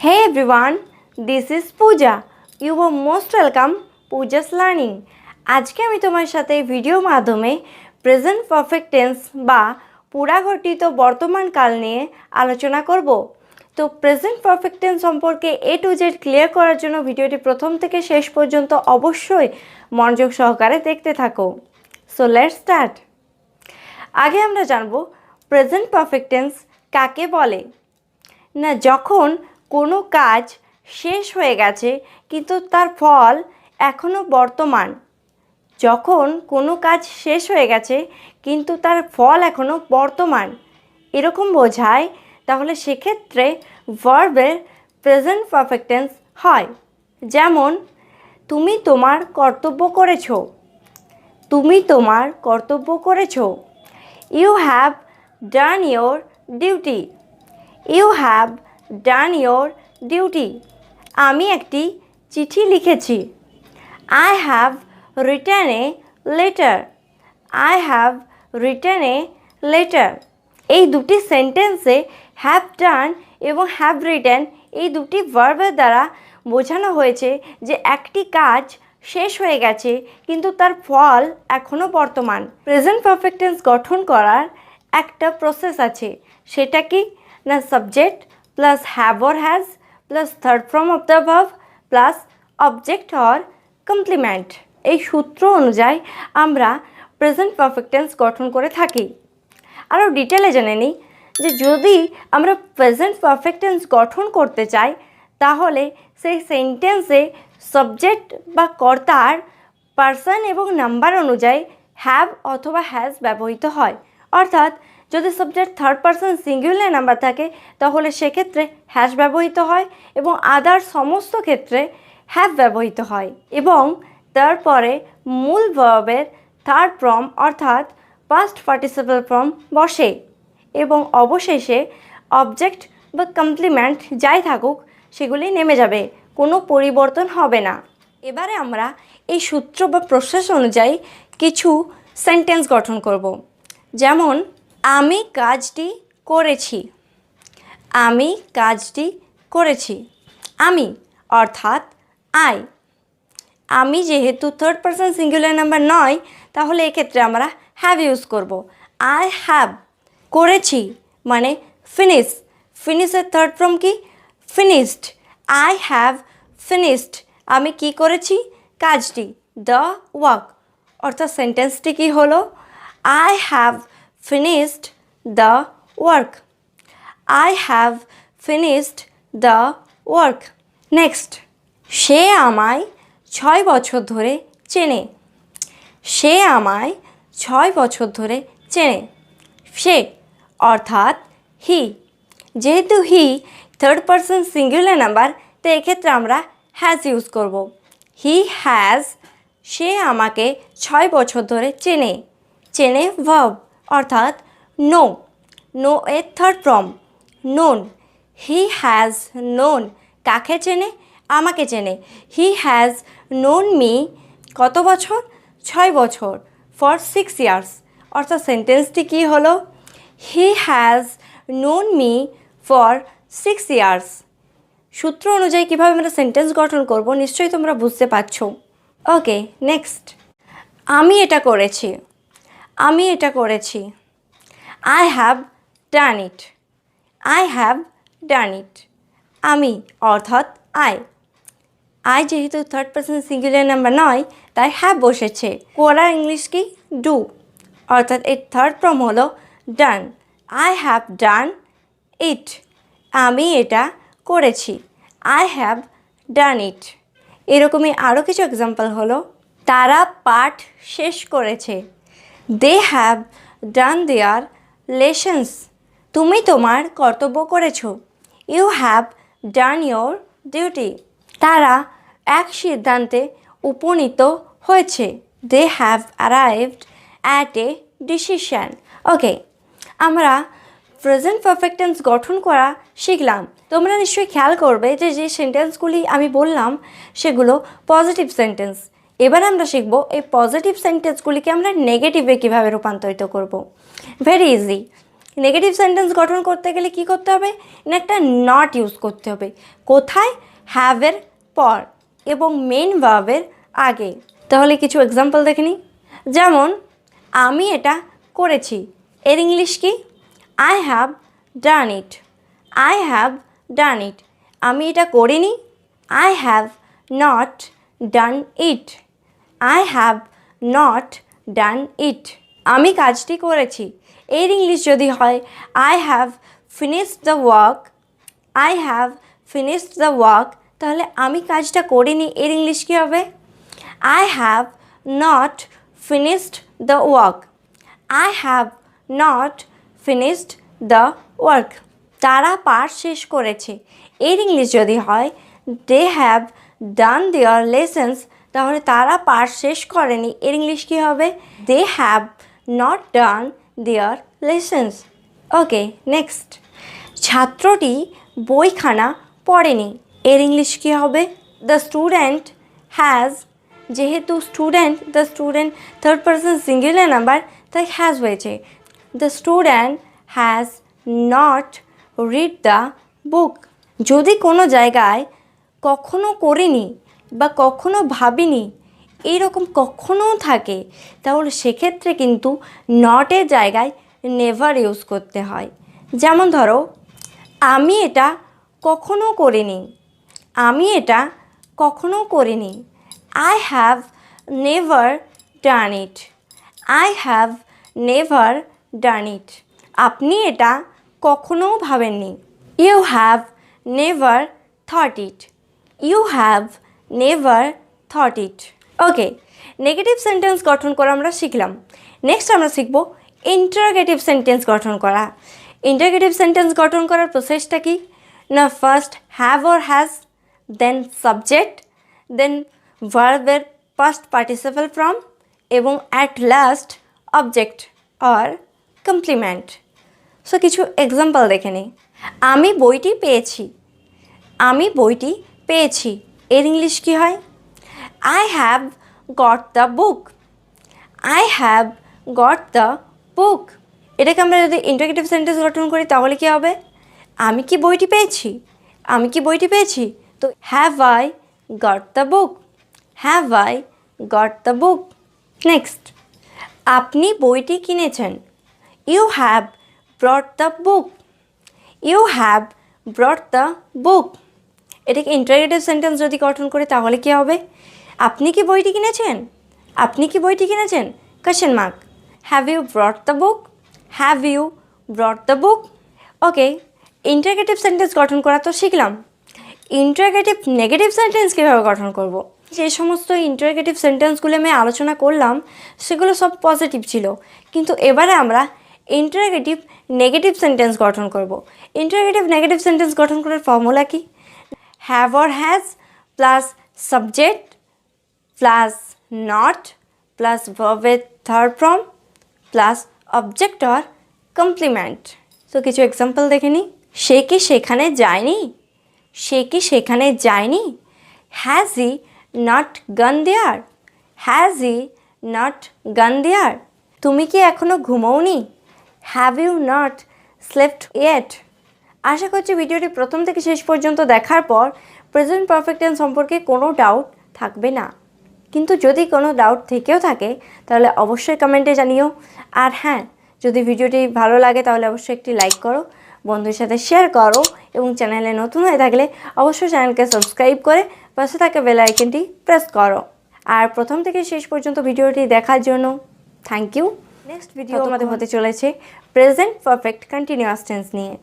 Hey everyone, this is Puja. You are most welcome Puja's Learning. আজকে আমি তোমার সাথে ভিডিও মাধ্যমে প্রেজেন্ট পারফেক্ট টেন্স বা পুরাঘটিত বর্তমান কাল নিয়ে আলোচনা করব। তো প্রেজেন্ট পারফেক্ট টেন্স সম্পর্কে A to Z ক্লিয়ার করার জন্য ভিডিওটি প্রথম থেকে শেষ পর্যন্ত অবশ্যই মনোযোগ সহকারে দেখতে থাকো। So let's start. আগে আমরা জানব প্রেজেন্ট পারফেক্ট টেন্স কাকে বলে। না, যখন কোনো কাজ শেষ হয়ে গেছে কিন্তু তার ফল এখনও বর্তমান। যখন কোনো কাজ শেষ হয়ে গেছে কিন্তু তার ফল এখনও বর্তমান এরকম বোঝায়, তাহলে সেক্ষেত্রে ভার্বের প্রেজেন্ট পারফেক্ট টেন্স হয়। যেমন তুমি তোমার কর্তব্য করেছো, তুমি তোমার কর্তব্য করেছো। You have done your duty, you have done your duty. আমি একটি চিঠি লিখেছি। I have written a letter, I have written a letter. এই দুটি সেন্টেন্সে হ্যাভ ডান এবং হ্যাভ রিটেন এই দুটি ভার্বের দ্বারা বোঝানো হয়েছে যে একটি কাজ শেষ হয়ে গেছে কিন্তু তার ফল এখনও বর্তমান। প্রেজেন্ট পারফেক্ট টেন্স গঠন করার একটা প্রসেস আছে, সেটা কি না subject plus have or has plus third form of the verb plus object or complement. এই সূত্র অনুযায়ী আমরা প্রেজেন্ট পারফেক্ট টেন্স গঠন করে থাকি। আরও ডিটেলে জেনে নিই যে যদি আমরা প্রেজেন্ট পারফেক্ট টেন্স গঠন করতে চাই তাহলে সেই সেন্টেন্সে সাবজেক্ট বা কর্তার পার্সন এবং নাম্বার অনুযায়ী হ্যাভ অথবা হ্যাজ ব্যবহৃত হয়। অর্থাৎ যদি subject third person singular number থাকে তাহলে সেক্ষেত্রে হ্যাজ ব্যবহৃত হয় এবং আদার সমস্ত ক্ষেত্রে হ্যাভ ব্যবহৃত হয়। এবং তারপরে মূল ভার্বের থার্ড ফর্ম অর্থাৎ পাস্ট পার্টিসিপল ফর্ম বসে এবং অবশেষে অবজেক্ট বা কমপ্লিমেন্ট যাই থাকুক সেগুলি নেমে যাবে, কোনো পরিবর্তন হবে না। এবারে আমরা এই সূত্র বা প্রসেস অনুযায়ী কিছু সেন্টেন্স গঠন করব। যেমন আমি কাজটি করেছি, আমি কাজটি করেছি। আমি অর্থাৎ আই, আমি যেহেতু থার্ড পারসন সিঙ্গুলার নাম্বার নয় তাহলে এক্ষেত্রে আমরা হ্যাভ ইউজ করব। আই হ্যাভ, করেছি মানে ফিনিশ, ফিনিশের থার্ড ফর্ম কি ফিনিশড। আই হ্যাভ ফিনিশড, আমি কি করেছি কাজটি, দ্য ওয়ার্ক। অর্থাৎ সেন্টেন্সটি কি হলো I have finished the work, I have finished the work. Next, সে আমায় 6 বছর ধরে চেনে, সে আমায় 6 বছর ধরে চেনে। সে অর্থাৎ হি, যেহেতু he third person singular number তো এক্ষেত্রে আমরা হ্যাজ ইউজ করব। হি হ্যাজ, সে আমাকে 6 বছর ধরে চেনে। চেনে ভার্ব অর্থাৎ নো, নো এর third form known. He has known, কাকে চেনে আমাকে চেনে। হি হ্যাজ নোন মি কত বছর 6 বছর ফর 6 ইয়ার্স। অর্থাৎ সেন্টেন্সটি কী হলো he has known me for 6 years. সূত্র অনুযায়ী কীভাবে আমরা সেন্টেন্স গঠন করব নিশ্চয়ই তোমরা বুঝতে পারছো। ওকে, নেক্সট, আমি এটা করেছি, আমি এটা করেছি। I have done it, I have done it. আমি অর্থাৎ আই, আই যেহেতু থার্ড পারসন সিঙ্গুলার নাম্বার নয় তাই হ্যাভ বসেছে। করা ইংলিশ কি ডু, অর্থাৎ এর থার্ড ফর্ম হলো ডান। আই হ্যাভ ডান ইট, আমি এটা করেছি। আই হ্যাভ ডান ইট। এরকমই আরও কিছু এক্সাম্পল হলো তারা পাঠ শেষ করেছে, they have done their lessons. তুমি তোমার কর্তব্য করেছো, you have done your duty. তারা এক সিদ্ধান্তে উপনীত হয়েছে, they have arrived at a decision. Okay, আমরা প্রেজেন্ট পারফেক্ট টেন্স গঠন করা শিখলাম। তোমরা নিশ্চয়ই খেয়াল করবে যে যে সেন্টেন্সগুলি আমি বললাম সেগুলো পজিটিভ সেন্টেন্স। এবার আমরা শিখব এই পজিটিভ সেন্টেন্সগুলিকে আমরা নেগেটিভে কীভাবে রূপান্তরিত করব। Very easy. নেগেটিভ সেন্টেন্স গঠন করতে গেলে কি করতে হবে না একটা নট ইউজ করতে হবে কোথায় হ্যাভের পর এবং মেন ভার্বের আগে তাহলে কিছু এক্সাম্পল দেখে নিই যেমন আমি এটা করেছি এর ইংলিশ কি I have done it I have done it আমি এটা করিনি I have not done it I have not done it আমি কাজটি করেছি এর ইংলিশ যদি হয় I have finished the work I have finished the work তাহলে আমি কাজটা করিনি এর ইংলিশ কী হবে I have not finished the work I have not finished the work তারা পাঠ শেষ করেছে এর ইংলিশ যদি হয় they have done their lessons তাহলে তারা পাঠ শেষ করেনি এর ইংলিশ কী হবে they have not done their lessons okay next ছাত্রটি বইখানা পড়েনি এর ইংলিশ কী হবে দ্য স্টুডেন্ট হ্যাজ যেহেতু student the student third person singular number তাই হ্যাজ হয়েছে the student has not read the book যদি কোনো জায়গায় কখনো করিনি বা কখনো ভাবিনি এইরকম কখনো থাকে তাহলে সেক্ষেত্রে কিন্তু নটের জায়গায় নেভার ইউজ করতে হয় যেমন ধরো আমি এটা কখনো করিনি আমি এটা কখনো করিনি I have never done it I have never done it আপনি এটা কখনো ভাবেননি you have never thought it you have never thought it okay negative sentence গঠন করা আমরা শিখলাম নেক্সট আমরা শিখব ইন্টারোগেটিভ সেন্টেন্স গঠন করা ইন্টারোগেটিভ সেন্টেন্স গঠন করার প্রসেসটা কি না first have or has then subject then ভার্বের পাস্ট পার্টিসিপাল ফর্ম এবং at last object or complement so কিছু এক্সাম্পল দেখে নিই আমি বইটি পেয়েছি আমি বইটি পেয়েছি এর ইংলিশ কী হয় I have got the book I have got the book এটাকে আমরা যদি ইন্টারোগেটিভ সেন্টেন্স গঠন করি তাহলে কী হবে আমি কি বইটি পেয়েছি আমি কি বইটি পেয়েছি তো have I got the book have I got the book next আপনি বইটি কিনেছেন you have brought the book you have brought the book এটাকে ইন্টারোগেটিভ সেন্টেন্স যদি গঠন করি তাহলে কী হবে আপনি কি বইটি কিনেছেন আপনি কি বইটি কিনেছেন question mark have you brought the book have you brought the book okay interrogative sentence গঠন করা তো শিখলাম ইন্টারোগেটিভ নেগেটিভ সেন্টেন্স কীভাবে গঠন করব যে সমস্ত ইন্টারোগেটিভ সেন্টেন্সগুলো আমি আলোচনা করলাম সেগুলো সব পজিটিভ ছিল কিন্তু এবারে আমরা ইন্টারোগেটিভ নেগেটিভ সেন্টেন্স গঠন করব ইন্টারোগেটিভ নেগেটিভ সেন্টেন্স গঠন করার ফর্মুলা কি have or has plus subject plus not plus ভার্বের third form plus object or complement তো কিছু এক্সাম্পল দেখে নিই সে কি সেখানে যায়নি সে কি সেখানে যায়নি হ্যাজ হি নট গান দেয়ার হ্যাজ হি নট গান দেয়ার তুমি কি এখনও ঘুমোওনি have you not slept yet আশা করছি ভিডিওটি প্রথম থেকে শেষ পর্যন্ত দেখার পর প্রেজেন্ট পারফেক্ট টেন্স সম্পর্কে কোনো ডাউট থাকবে না কিন্তু যদি কোনো ডাউট থেকেও থাকে তাহলে অবশ্যই কমেন্টে জানিও আর হ্যাঁ যদি ভিডিওটি ভালো লাগে তাহলে অবশ্যই একটি লাইক করো বন্ধুদের সাথে শেয়ার করো এবং চ্যানেলে নতুন হয়ে থাকলে অবশ্যই চ্যানেলকে সাবস্ক্রাইব করে পাশে থাকা বেল আইকনটি প্রেস করো আর প্রথম থেকে শেষ পর্যন্ত ভিডিওটি দেখার জন্য থ্যাংক ইউ নেক্সট ভিডিও আমাদের হতে চলেছে প্রেজেন্ট পারফেক্ট কন্টিনিউয়াস টেন্স নিয়ে